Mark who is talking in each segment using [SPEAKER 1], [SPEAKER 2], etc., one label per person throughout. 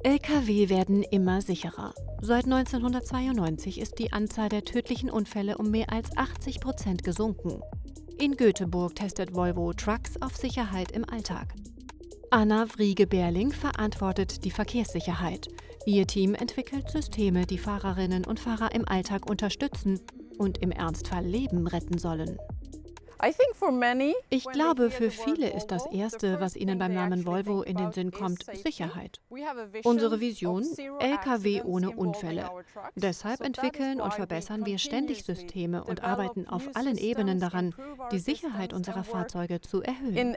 [SPEAKER 1] Lkw werden immer sicherer. Seit 1992 ist die Anzahl der tödlichen Unfälle um mehr als 80% gesunken. In Göteborg testet Volvo Trucks auf Sicherheit im Alltag. Anna Wriege-Berling verantwortet die Verkehrssicherheit. Ihr Team entwickelt Systeme, die Fahrerinnen und Fahrer im Alltag unterstützen und im Ernstfall Leben retten sollen. Ich glaube, für viele ist das Erste, was ihnen beim Namen Volvo in den Sinn kommt, Sicherheit. Unsere Vision: Lkw ohne Unfälle. Deshalb entwickeln und verbessern wir ständig Systeme und arbeiten auf allen Ebenen daran, die Sicherheit unserer Fahrzeuge zu erhöhen.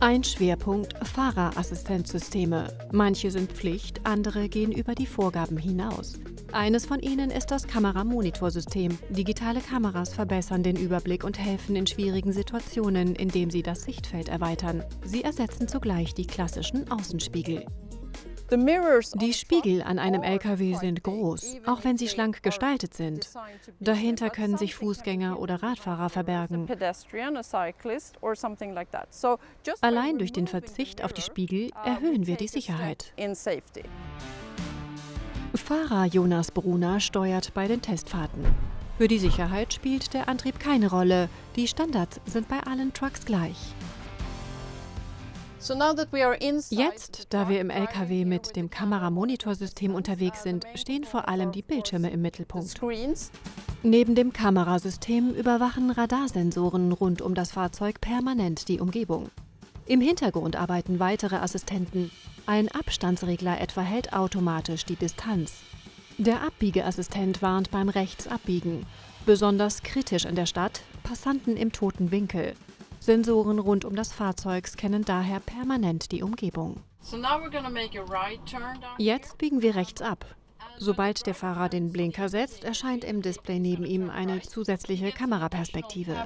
[SPEAKER 1] Ein Schwerpunkt: Fahrerassistenzsysteme. Manche sind Pflicht, andere gehen über die Vorgaben hinaus. Eines von ihnen ist das Kameramonitorsystem. Digitale Kameras verbessern den Überblick und helfen in schwierigen Situationen, indem sie das Sichtfeld erweitern. Sie ersetzen zugleich die klassischen Außenspiegel. Die Spiegel an einem Lkw sind groß, auch wenn sie schlank gestaltet sind. Dahinter können sich Fußgänger oder Radfahrer verbergen. Allein durch den Verzicht auf die Spiegel erhöhen wir die Sicherheit. Fahrer Jonas Bruna steuert bei den Testfahrten. Für die Sicherheit spielt der Antrieb keine Rolle. Die Standards sind bei allen Trucks gleich. Jetzt, da wir im Lkw mit dem Kameramonitorsystem unterwegs sind, stehen vor allem die Bildschirme im Mittelpunkt. Neben dem Kamerasystem überwachen Radarsensoren rund um das Fahrzeug permanent die Umgebung. Im Hintergrund arbeiten weitere Assistenten. Ein Abstandsregler etwa hält automatisch die Distanz. Der Abbiegeassistent warnt beim Rechtsabbiegen. Besonders kritisch in der Stadt: Passanten im toten Winkel. Sensoren rund um das Fahrzeug scannen daher permanent die Umgebung. Jetzt biegen wir rechts ab. Sobald der Fahrer den Blinker setzt, erscheint im Display neben ihm eine zusätzliche Kameraperspektive.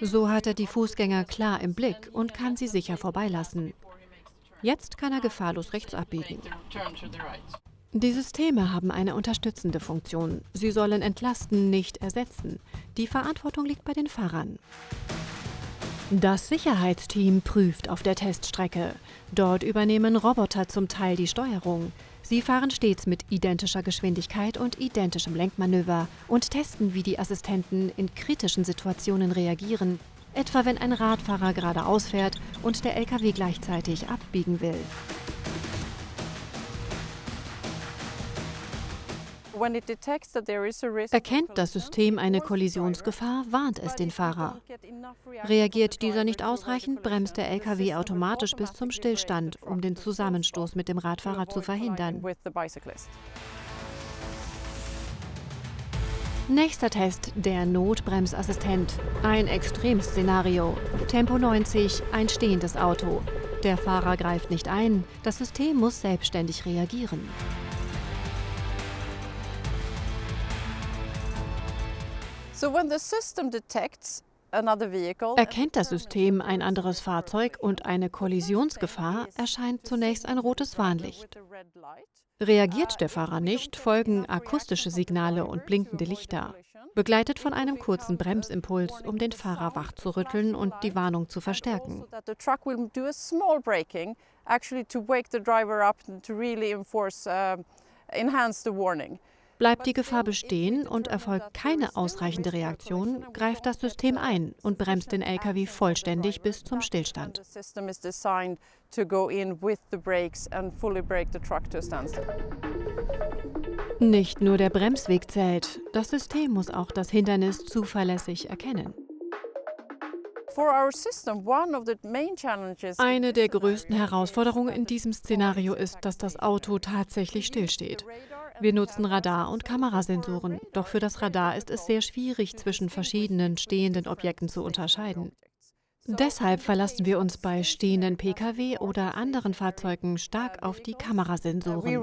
[SPEAKER 1] So hat er die Fußgänger klar im Blick und kann sie sicher vorbeilassen. Jetzt kann er gefahrlos rechts abbiegen. Die Systeme haben eine unterstützende Funktion. Sie sollen entlasten, nicht ersetzen. Die Verantwortung liegt bei den Fahrern. Das Sicherheitsteam prüft auf der Teststrecke. Dort übernehmen Roboter zum Teil die Steuerung. Sie fahren stets mit identischer Geschwindigkeit und identischem Lenkmanöver und testen, wie die Assistenten in kritischen Situationen reagieren, etwa wenn ein Radfahrer geradeaus fährt und der Lkw gleichzeitig abbiegen will. Erkennt das System eine Kollisionsgefahr, warnt es den Fahrer. Reagiert dieser nicht ausreichend, bremst der Lkw automatisch bis zum Stillstand, um den Zusammenstoß mit dem Radfahrer zu verhindern. Nächster Test: der Notbremsassistent. Ein Extremszenario. Tempo 90, ein stehendes Auto. Der Fahrer greift nicht ein, das System muss selbstständig reagieren. Erkennt das System ein anderes Fahrzeug und eine Kollisionsgefahr, erscheint zunächst ein rotes Warnlicht. Reagiert der Fahrer nicht, folgen akustische Signale und blinkende Lichter, begleitet von einem kurzen Bremsimpuls, um den Fahrer wach zu rütteln und die Warnung zu verstärken. Bleibt die Gefahr bestehen und erfolgt keine ausreichende Reaktion, greift das System ein und bremst den Lkw vollständig bis zum Stillstand. Nicht nur der Bremsweg zählt, das System muss auch das Hindernis zuverlässig erkennen. Eine der größten Herausforderungen in diesem Szenario ist, dass das Auto tatsächlich stillsteht. Wir nutzen Radar- und Kamerasensoren, doch für das Radar ist es sehr schwierig, zwischen verschiedenen stehenden Objekten zu unterscheiden. Deshalb verlassen wir uns bei stehenden Pkw oder anderen Fahrzeugen stark auf die Kamerasensoren.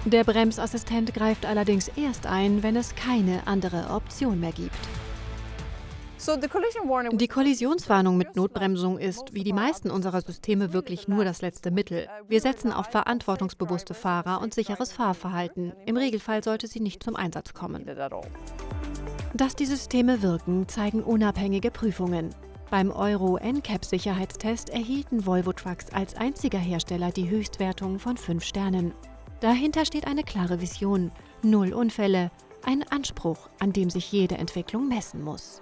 [SPEAKER 1] Der Bremsassistent greift allerdings erst ein, wenn es keine andere Option mehr gibt. Die Kollisionswarnung mit Notbremsung ist, wie die meisten unserer Systeme, wirklich nur das letzte Mittel. Wir setzen auf verantwortungsbewusste Fahrer und sicheres Fahrverhalten. Im Regelfall sollte sie nicht zum Einsatz kommen. Dass die Systeme wirken, zeigen unabhängige Prüfungen. Beim Euro-NCAP-Sicherheitstest erhielten Volvo Trucks als einziger Hersteller die Höchstwertung von 5 Sternen. Dahinter steht eine klare Vision, 0 Unfälle, ein Anspruch, an dem sich jede Entwicklung messen muss.